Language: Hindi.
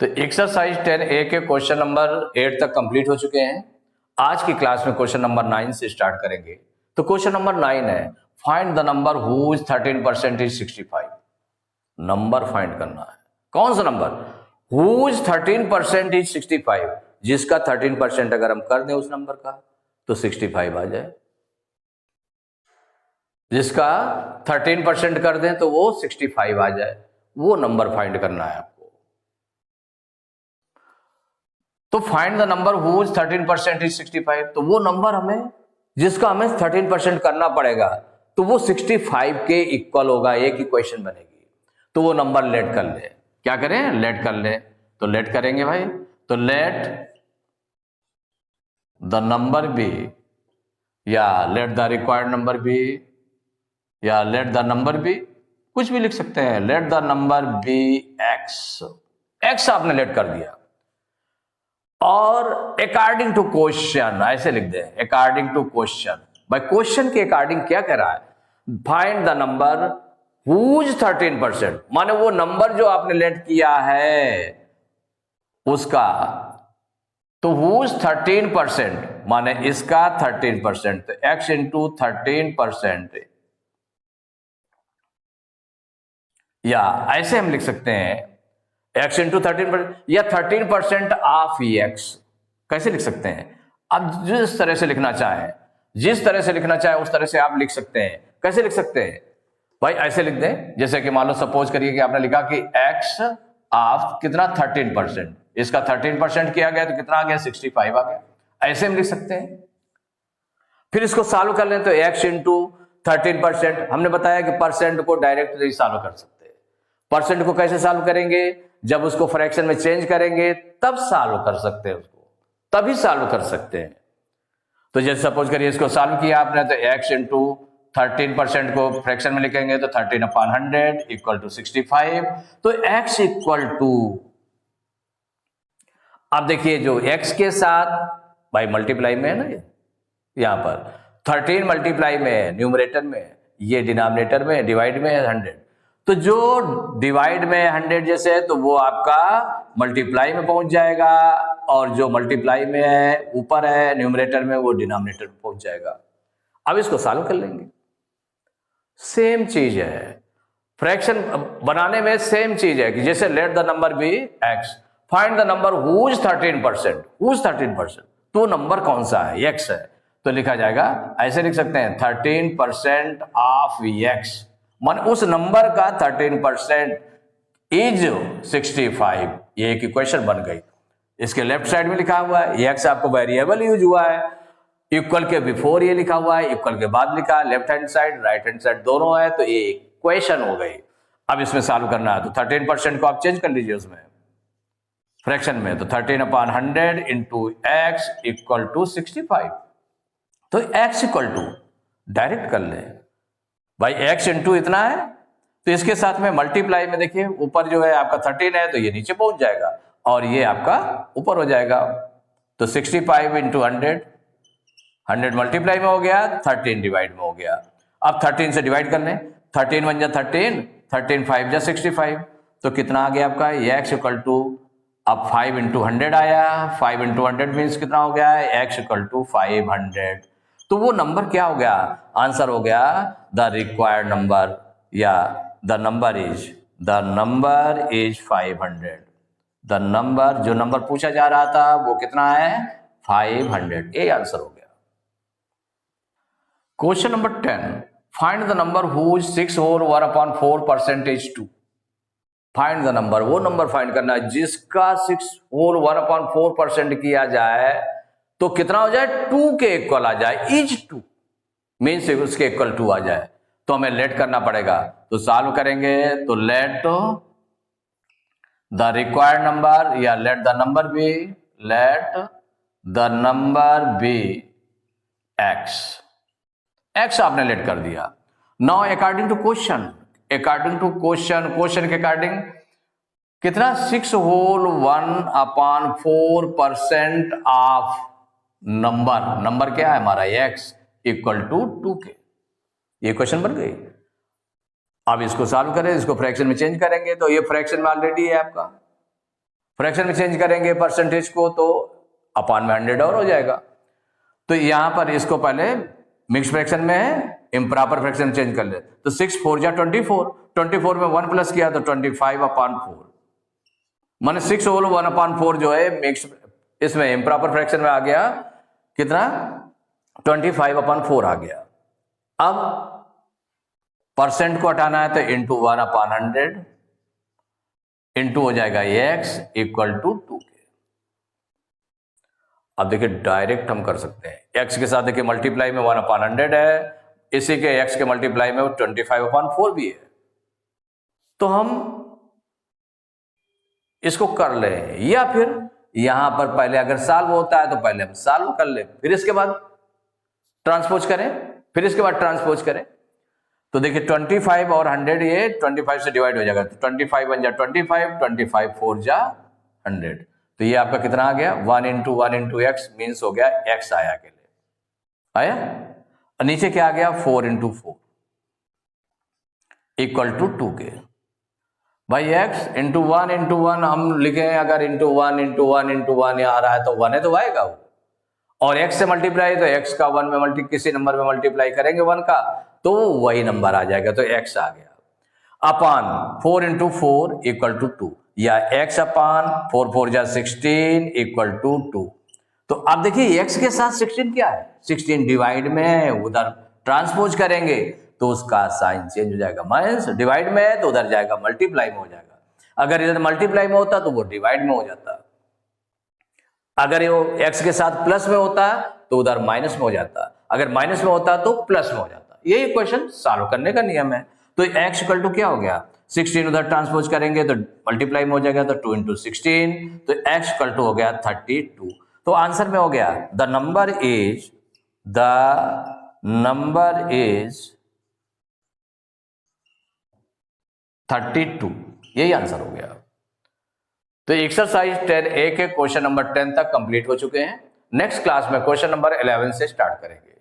तो एक्सरसाइज 10A के क्वेश्चन नंबर 8 तक कंप्लीट हो चुके हैं। आज की क्लास में क्वेश्चन नंबर 9 से स्टार्ट करेंगे। तो क्वेश्चन नंबर 9 है, find the number whose 13% is 65। Number find करना है। कौन सा नंबर? हुज 13% इज 65, जिसका 13% अगर हम कर दें उस नंबर का तो 65 आ जाए। जिसका 13% कर दें तो वो 65 आ जाए। वो नंबर फाइंड करना है आपको। तो find the number whose 13% is 65, तो वो नंबर हमें जिसका हमें 13% करना पड़ेगा तो वो 65 के इक्वल होगा। एक ही क्वेश्चन बनेगी। तो वो नंबर लेट कर ले। क्या करें? लेट कर ले। तो लेट करेंगे भाई। तो लेट द नंबर बी, या let the required number be, या लेट द नंबर बी, कुछ भी लिख सकते हैं। Let the number be X. X आपने लेट कर दिया और अकॉर्डिंग टू क्वेश्चन ऐसे लिख दे। अकॉर्डिंग टू क्वेश्चन, भाई क्वेश्चन के अकॉर्डिंग क्या कह रहा है? फाइंड द नंबर हुज 13%, माने वो नंबर जो आपने लेट किया है उसका। तो हुज 13% माने इसका 13%, तो x इंटू 13%, या ऐसे हम लिख सकते हैं x इंटू 13%, या 13% ऑफ x। कैसे लिख सकते हैं? अब जिस तरह से लिखना चाहें, उस तरह से आप लिख सकते हैं। कैसे लिख सकते हैं भाई? ऐसे लिख दें, जैसे कि मान लो सपोज करिए कि आपने लिखा कि x ऑफ कितना 13%, इसका 13% किया गया तो कितना आ गया? 65 आ गया। ऐसे हम लिख सकते हैं। फिर इसको सॉल्व कर लें तो x इंटू 13%, हमने बताया कि परसेंट को डायरेक्टली सॉल्व कर सकते हैं। परसेंट को कैसे सॉल्व करेंगे? जब उसको फ्रैक्शन में चेंज करेंगे तब सॉल्व कर सकते हैं, उसको तभी सॉल्व कर सकते हैं। तो जैसे सपोज करिए इसको सॉल्व किया आपने, तो x इंटू 13% को फ्रैक्शन में लिखेंगे तो 13/100 इक्वल टू 65। तो x इक्वल टू, अब देखिए जो x के साथ भाई मल्टीप्लाई में है ना, यहां पर 13 मल्टीप्लाई में है न्यूमरेटर में, ये डिनोमिनेटर में, डिवाइड में है 100। तो जो डिवाइड में 100 जैसे है तो वो आपका मल्टीप्लाई में पहुंच जाएगा, और जो मल्टीप्लाई में है ऊपर है न्यूमरेटर में, वो डिनोमिनेटर में पहुंच जाएगा। अब इसको सॉल्व कर लेंगे। सेम चीज है, फ्रैक्शन बनाने में सेम चीज है कि जैसे let the number be X, find the number whose 13%, whose 13%, तो नंबर कौन सा है? एक्स है। तो लिखा जाएगा, ऐसे लिख सकते हैं 13% ऑफ एक्स, मान उस नंबर का 13% इज 65। ये एक इक्वेशन बन गई। इसके लेफ्ट साइड में लिखा हुआ है, एक्स आपको वेरिएबल यूज हुआ है, इक्वल के बिफोर ये लिखा हुआ है, इक्वल के बाद लिखा है, left hand side right hand side दोनों है, तो ये इक्वेशन हो गई। अब इसमें सॉल्व करना है तो 13% को आप चेंज कर लीजिए उसमें फ्रैक्शन में, तो 13/100 इंटू एक्स इक्वल टू 65। तो x इक्वल टू डायरेक्ट कर ले भाई, x इंटू इतना है तो इसके साथ में मल्टीप्लाई में देखिए, ऊपर जो है आपका 13 है तो ये नीचे पहुंच जाएगा और ये आपका ऊपर हो जाएगा। तो 65 इंटू 100, 100 मल्टीप्लाई में हो गया, 13 डिवाइड में हो गया। अब 13 से डिवाइड कर लें, 13 1 जा 13, 13 5 जा 65, तो कितना आ गया आपका? x इक्वल टू, अब 5 इंटू 100 आया, 5 इंटू 100 मीन्स कितना हो गया है? x equal to 500। तो वो नंबर क्या हो गया? आंसर हो गया द रिक्वायर्ड नंबर, या the number is 500। The number, जो नंबर पूछा जा रहा था वो कितना है? 500। ये आंसर हो गया। Question number 10, find the number whose 6 whole 1/4% is 2। Find the number, वो नंबर फाइंड करना है जिसका 6 होल 1/4% किया जाए तो कितना हो जाए? 2 के इक्वल आ जाए। इज 2 मीन्स उसके इक्वल 2 आ जाए। तो हमें लेट करना पड़ेगा, तो सॉल्व करेंगे तो लेट द रिक्वायर्ड नंबर, या let the number be, let the number be X. X आपने लेट कर दिया। Now according to question, question के अकॉर्डिंग कितना? 6 होल 1/4% ऑफ नंबर क्या है हमारा? x इक्वल टू 2 के। ये क्वेश्चन बन गई। अब इसको सॉल्व करें, इसको फ्रैक्शन में चेंज करेंगे तो ये फ्रैक्शन में ऑलरेडी है आपका, फ्रैक्शन में चेंज करेंगे परसेंटेज को तो अपान में 100 और हो जाएगा। तो यहां पर इसको पहले मिक्स फ्रैक्शन में है, इम्प्रॉपर फ्रैक्शन चेंज कर ले। तो 6 4 जा 24, 24 में 1 प्लस किया तो 25/4, माने 6 होल 1/4 जो है मिक्स इसमें इम्प्रॉपर फ्रैक्शन में आ गया कितना, 25/4 आ गया। अब परसेंट को हटाना है तो इंटू 1/100 इंटू हो जाएगा x इक्वल टू 2 के। अब देखिए डायरेक्ट हम कर सकते हैं, x के साथ देखिए मल्टीप्लाई में 1/100 है, इसी के x के मल्टीप्लाई में 25/4 भी है। तो हम इसको कर ले, या फिर यहां पर पहले अगर सॉल्व होता है तो पहले हम सॉल्व कर ले, फिर इसके बाद ट्रांसपोज करें, फिर इसके बाद ट्रांसपोज करें। तो देखिए 25 और 100 ये 25 से डिवाइड हो जाएगा, तो 25 1 जा 25, 25 4 जा 100। तो ये आपका कितना आ गया, 1 इंटू 1 इंटू एक्स मीन्स हो गया x आया के लिए, आया। और नीचे क्या आ गया, 4 इंटू 4 इक्वल टू 2 के। भाई x इंटू 1 हम लिखे, अगर इंटू 1 इंटू 1 इंटू 1 आ रहा है तो 1 है तो आएगा वो, और x से मल्टीप्लाई तो x का 1 में किसी नंबर में मल्टीप्लाई करेंगे 1 का तो वही नंबर आ जाएगा, तो x आ गया। अपान 4 इंटू 4 इक्वल टू 2, या x अपान 4 4 जा 16 इक्वल टू 2। तो अब देखिए x के साथ 16 क्या है, 16 डिवाइड में है, उधर ट्रांसपोज करेंगे तो उसका साइन चेंज हो जाएगा, माइनस डिवाइड में है तो उधर जाएगा मल्टीप्लाई में हो जाएगा। अगर इधर मल्टीप्लाई में होता तो वो डिवाइड में हो जाता, अगर वो x के साथ प्लस में होता तो उधर माइनस में हो जाता, अगर माइनस में होता तो प्लस में हो जाता। यही इक्वेशन सॉल्व करने का नियम है। तो x इक्वल टू क्या हो गया, 16 उधर ट्रांसपोज करेंगे तो मल्टीप्लाई में हो जाएगा, तो 2 इंटू 16, तो x इक्वल टू हो गया 32। तो आंसर में हो गया द नंबर इज 32, यही आंसर हो गया। तो एक्सरसाइज 10A के क्वेश्चन नंबर 10 तक कंप्लीट हो चुके हैं। नेक्स्ट क्लास में क्वेश्चन नंबर 11 से स्टार्ट करेंगे।